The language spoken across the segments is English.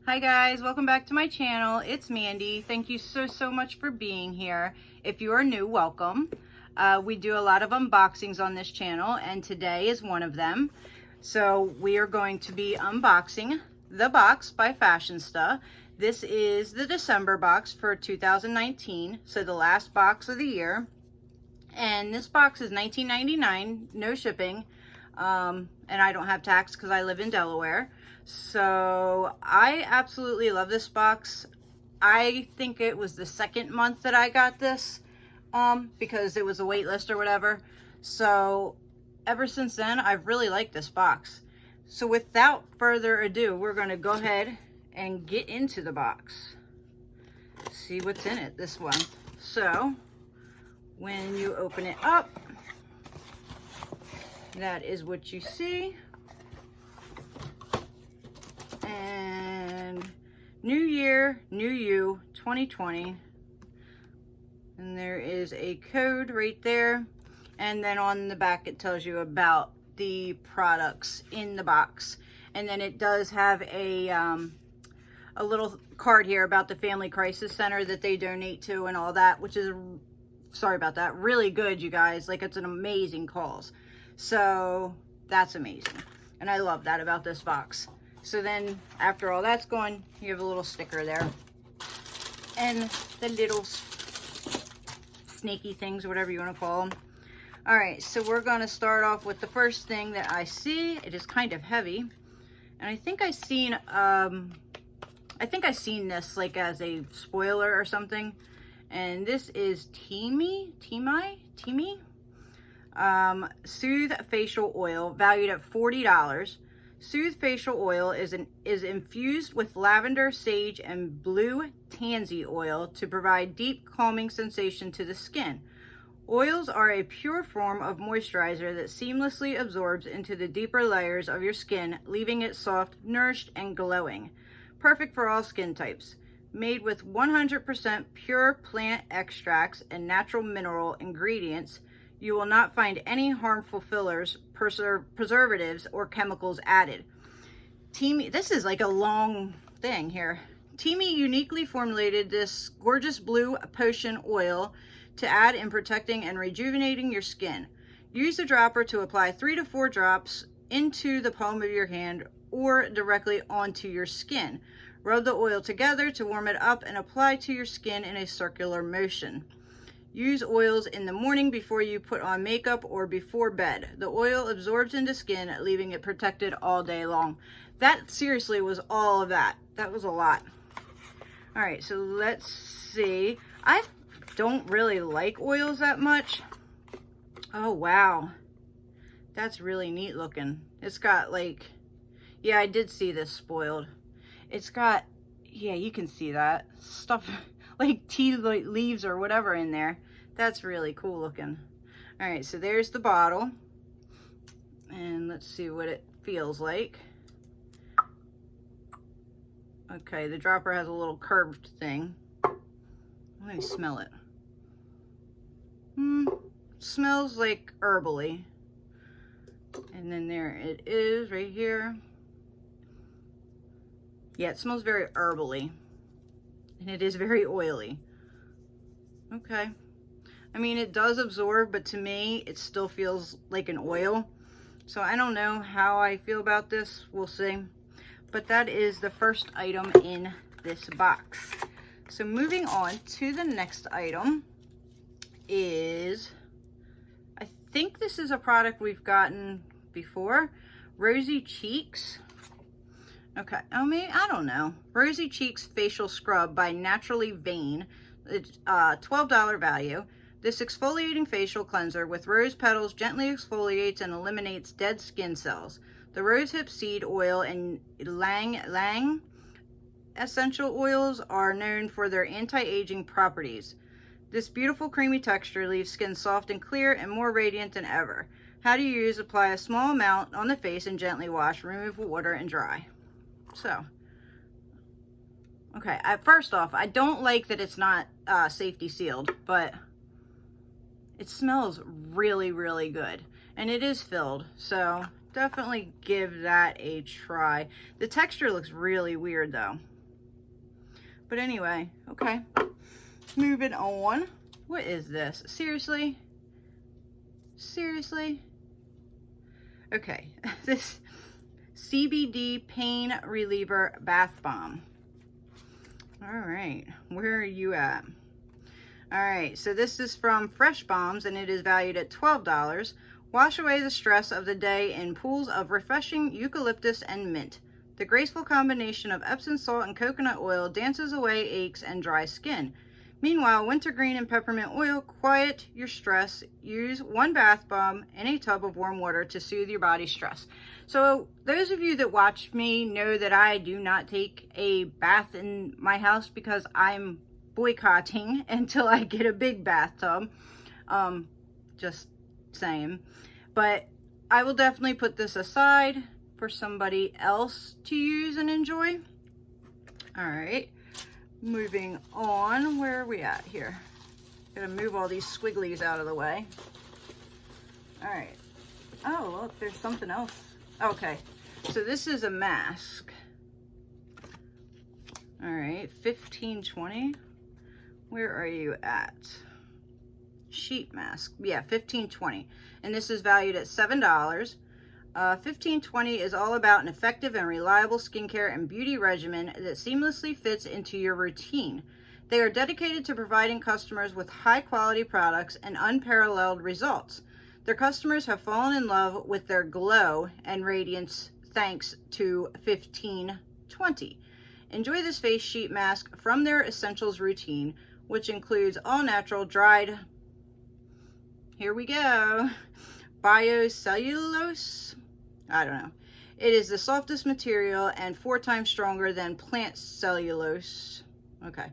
Hi guys, welcome back to my channel. It's Mandy. Thank you so much for being here. If you are new, welcome. We do a lot of unboxings on this channel and today is one of them. So we are going to be unboxing the box by Fashionsta. This is the December box for 2019, so the last box of the year. And this box is $19.99, no shipping, and I don't have tax because I live in Delaware. So I absolutely love this box. I think it was the second month that I got this because it was a wait list or whatever. So ever since then, I've really liked this box. So without further ado, we're going to go ahead and get into the box. See what's in it this one. So when you open it up, that is what you see. And New Year, New You 2020. And there is a code right there. And then on the back it tells you about the products in the box. And then it does have a little card here about the Family Crisis Center that they donate to and all that, which is, sorry about that, really good, you guys. Like, it's an amazing cause. So that's amazing. And I love that about this box. So then after all that's gone, you have a little sticker there. And the little snaky things, whatever you want to call them. All right, so we're going to start off with the first thing that I see. It is kind of heavy. And I think I've seen this like as a spoiler or something. And this is Teami Soothe Facial Oil, valued at $40. Soothe Facial Oil is infused with lavender, sage, and blue tansy oil to provide deep calming sensation to the skin. Oils are a pure form of moisturizer that seamlessly absorbs into the deeper layers of your skin, leaving it soft, nourished, and glowing. Perfect for all skin types. Made with 100% pure plant extracts and natural mineral ingredients, you will not find any harmful fillers, preservatives, or chemicals added. Teami, this is like a long thing here. Teami uniquely formulated this gorgeous blue potion oil to add in protecting and rejuvenating your skin. Use the dropper to apply 3 to 4 drops into the palm of your hand or directly onto your skin. Rub the oil together to warm it up and apply to your skin in a circular motion. Use oils in the morning before you put on makeup or before bed. The oil absorbs into skin, leaving it protected all day long. That seriously was all of that. That was a lot. All right, so let's see. I don't really like oils that much. Oh, wow. That's really neat looking. It's got like, yeah, I did see this spoiled. It's got, yeah, you can see that stuff like tea leaves or whatever in there. That's really cool looking. All right, so there's the bottle. And let's see what it feels like. Okay, the dropper has a little curved thing. Let me smell it. Smells like herbally. And then there it is right here. Yeah, it smells very herbally. And it is very oily. Okay. I mean, it does absorb, but to me, it still feels like an oil. So I don't know how I feel about this. We'll see. But that is the first item in this box. So moving on to the next item is, I think this is a product we've gotten before. Rosy Cheeks. Okay, I mean, I don't know. Rosy Cheeks Facial Scrub by Naturally Vain. It's $12 value. This exfoliating facial cleanser with rose petals gently exfoliates and eliminates dead skin cells. The rosehip seed oil and Lang essential oils are known for their anti-aging properties. This beautiful creamy texture leaves skin soft and clear and more radiant than ever. How to use: apply a small amount on the face and gently wash, remove with water, and dry. So, okay, first off, I don't like that it's not safety sealed, but it smells really, really good. And it is filled, so definitely give that a try. The texture looks really weird though. But anyway, okay. Moving on. What is this? Seriously? Seriously? Okay. This CBD Pain Reliever Bath Bomb. All right. Where are you at? All right. So this is from Fresh Bombs, and it is valued at $12. Wash away the stress of the day in pools of refreshing eucalyptus and mint. The graceful combination of Epsom salt and coconut oil dances away aches and dry skin. Meanwhile, wintergreen and peppermint oil quiet your stress. Use one bath bomb in a tub of warm water to soothe your body's stress. So those of you that watch me know that I do not take a bath in my house because I'm boycotting until I get a big bathtub. Just saying. But I will definitely put this aside for somebody else to use and enjoy. All right, moving on. Where are we at here? Gonna move all these squigglies out of the way. All right. Oh, look, there's something else. Okay, so this is a mask. All right, $15.20. Where are you at? Sheet mask. Yeah, $15.20. And this is valued at $7. $15.20 is all about an effective and reliable skincare and beauty regimen that seamlessly fits into your routine. They are dedicated to providing customers with high quality products and unparalleled results. Their customers have fallen in love with their glow and radiance thanks to $15.20. Enjoy this face sheet mask from their essentials routine, which includes all natural dried, here we go, biocellulose. I don't know. It is the softest material and 4 times stronger than plant cellulose. Okay.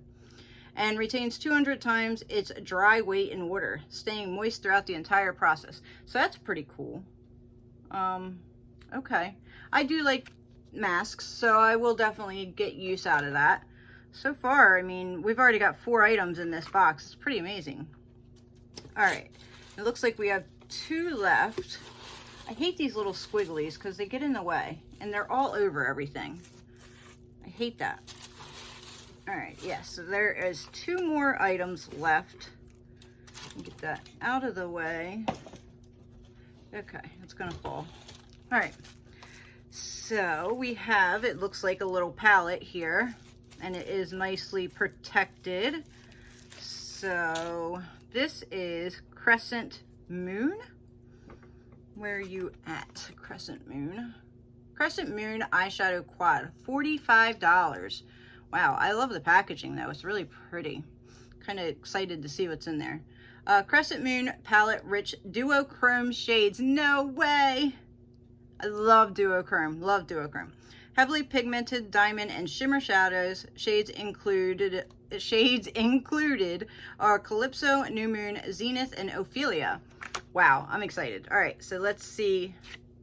And retains 200 times its dry weight in water, staying moist throughout the entire process. So that's pretty cool. Okay. I do like masks, so I will definitely get use out of that. So far, I mean, we've already got 4 items in this box. It's pretty amazing. All right. It looks like we have 2 left. I hate these little squigglies because they get in the way and they're all over everything. I hate that. All right, yes, so there is 2 more items left. Get that out of the way. Okay, it's gonna fall. All right, so we have, it looks like a little palette here, and it is nicely protected. So this is Crescent Moon. Where are you at, Crescent Moon? Crescent Moon eyeshadow quad, $45. Wow, I love the packaging though. It's really pretty. Kind of excited to see what's in there. Crescent Moon palette rich duochrome shades. No way! I love duochrome. Love duochrome. Heavily pigmented diamond and shimmer shadows. Shades included are Calypso, New Moon, Zenith, and Ophelia. Wow, I'm excited. All right, so let's see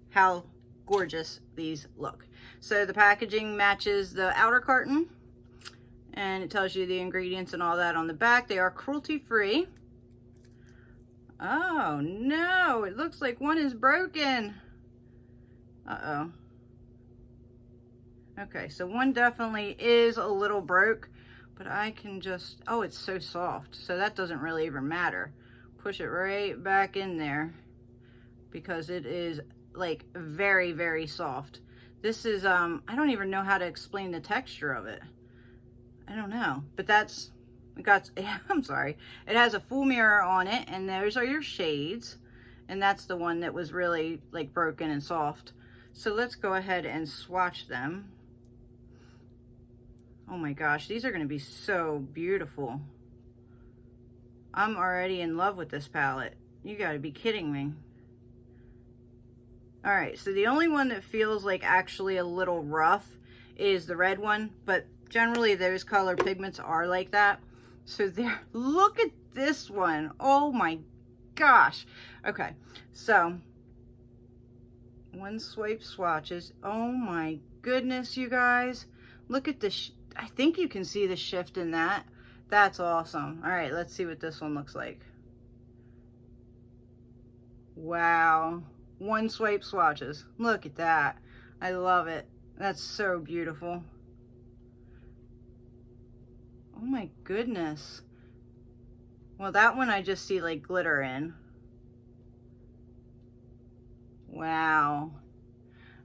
how gorgeous these look. So the packaging matches the outer carton, and it tells you the ingredients and all that on the back. They are cruelty-free. Oh no, it looks like one is broken. Uh-oh. Okay, so one definitely is a little broke, but I can just, oh, it's so soft, so that doesn't really even matter. Push it right back in there because it is like very, very soft. This is, I don't even know how to explain the texture of it. I don't know, but that's, I'm sorry. It has a full mirror on it, and those are your shades, and that's the one that was really like broken and soft. So let's go ahead and swatch them. Oh my gosh, these are going to be so beautiful. I'm already in love with this palette. You got to be kidding me. All right, so the only one that feels like actually a little rough is the red one, but generally those color pigments are like that. So there, look at this one. Oh my gosh. Okay, so one swipe swatches. Oh my goodness, you guys. Look at this. I think you can see the shift in that. That's awesome. All right, let's see what this one looks like. Wow. One swipe swatches. Look at that. I love it. That's so beautiful. my goodness. Well, that one I just see like glitter in. Wow.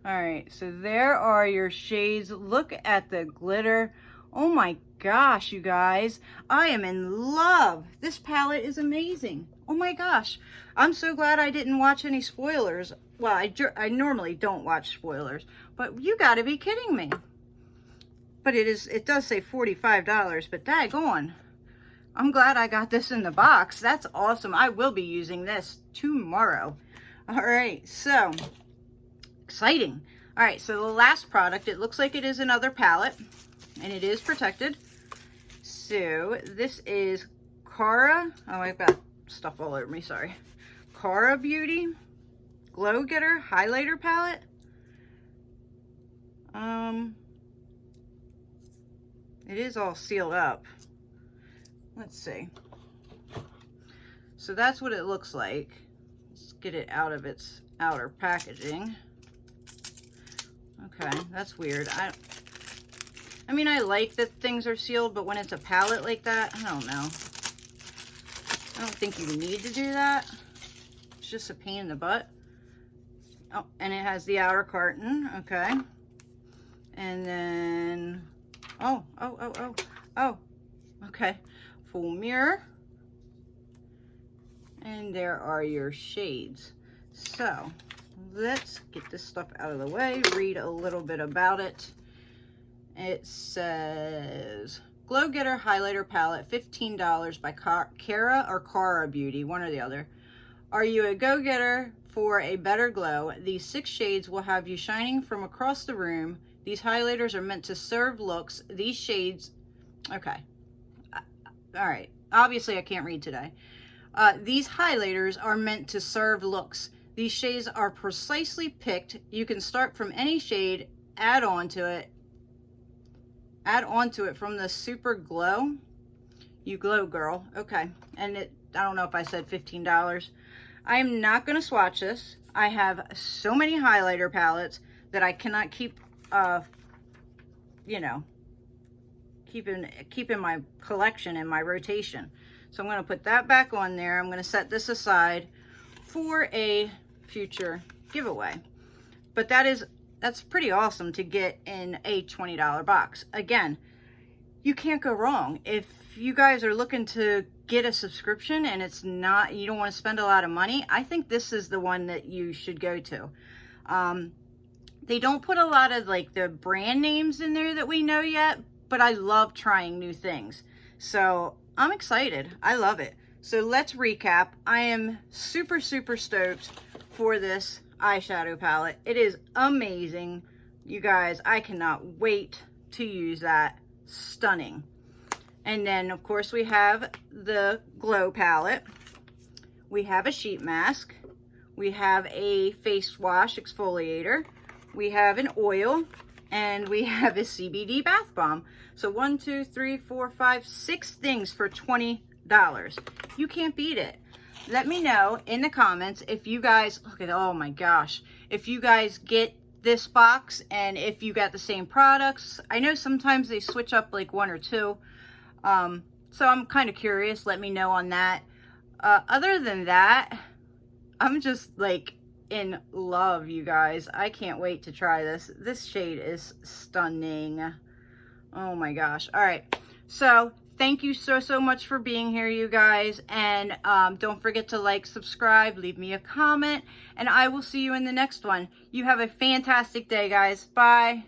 All right, so there are your shades. Look at the glitter. Oh my gosh, you guys. I am in love. This palette is amazing. Oh my gosh. I'm so glad I didn't watch any spoilers. Well, I normally don't watch spoilers, but you gotta be kidding me. But it does say $45, but daggone. I'm glad I got this in the box. That's awesome. I will be using this tomorrow. All right, so exciting. All right, so the last product, it looks like it is another palette, and it is protected. So this is Cara. Oh, I've got stuff all over me, sorry. Cara Beauty Glow Getter Highlighter Palette. It is all sealed up. Let's see. So that's what it looks like. Let's get it out of its outer packaging. Okay, that's weird. I mean, I like that things are sealed, but when it's a palette like that, I don't know. I don't think you need to do that. It's just a pain in the butt. Oh, and it has the outer carton, okay. And then, oh, okay. Full mirror. And there are your shades. So, let's get this stuff out of the way, read a little bit about it. It says, Glow Getter Highlighter Palette, $15 by Cara or Cara Beauty, one or the other. Are you a go-getter for a better glow? These 6 shades will have you shining from across the room. These highlighters are meant to serve looks. These shades, okay. All right, obviously I can't read today. These highlighters are meant to serve looks. These shades are precisely picked. You can start from any shade, add on to it from the Super Glow. You glow, girl. Okay, and I don't know if I said $15. I am not going to swatch this. I have so many highlighter palettes that I cannot keep, you know, keeping my collection in my rotation. So I'm going to put that back on there. I'm going to set this aside for a future giveaway. But that's pretty awesome to get in a $20 box. Again, you can't go wrong. If you guys are looking to get a subscription and it's not, you don't want to spend a lot of money, I think this is the one that you should go to. They don't put a lot of like the brand names in there that we know yet, but I love trying new things. So I'm excited. I love it. So let's recap. I am super, super stoked for this eyeshadow palette. It is amazing. You guys, I cannot wait to use that. Stunning. And then, of course, we have the glow palette. We have a sheet mask. We have a face wash exfoliator. We have an oil. And we have a CBD bath bomb. So 1, 2, 3, 4, 5, 6 things for $20. You can't beat it. Let me know in the comments if you guys, look at, oh my gosh, if you guys get this box and if you got the same products. I know sometimes they switch up like 1 or 2. So I'm kind of curious. Let me know on that. Other than that, I'm just like in love, you guys. I can't wait to try this. This shade is stunning. Oh my gosh. All right. So thank you so much for being here, you guys. And don't forget to like, subscribe, leave me a comment, and I will see you in the next one. You have a fantastic day, guys. Bye.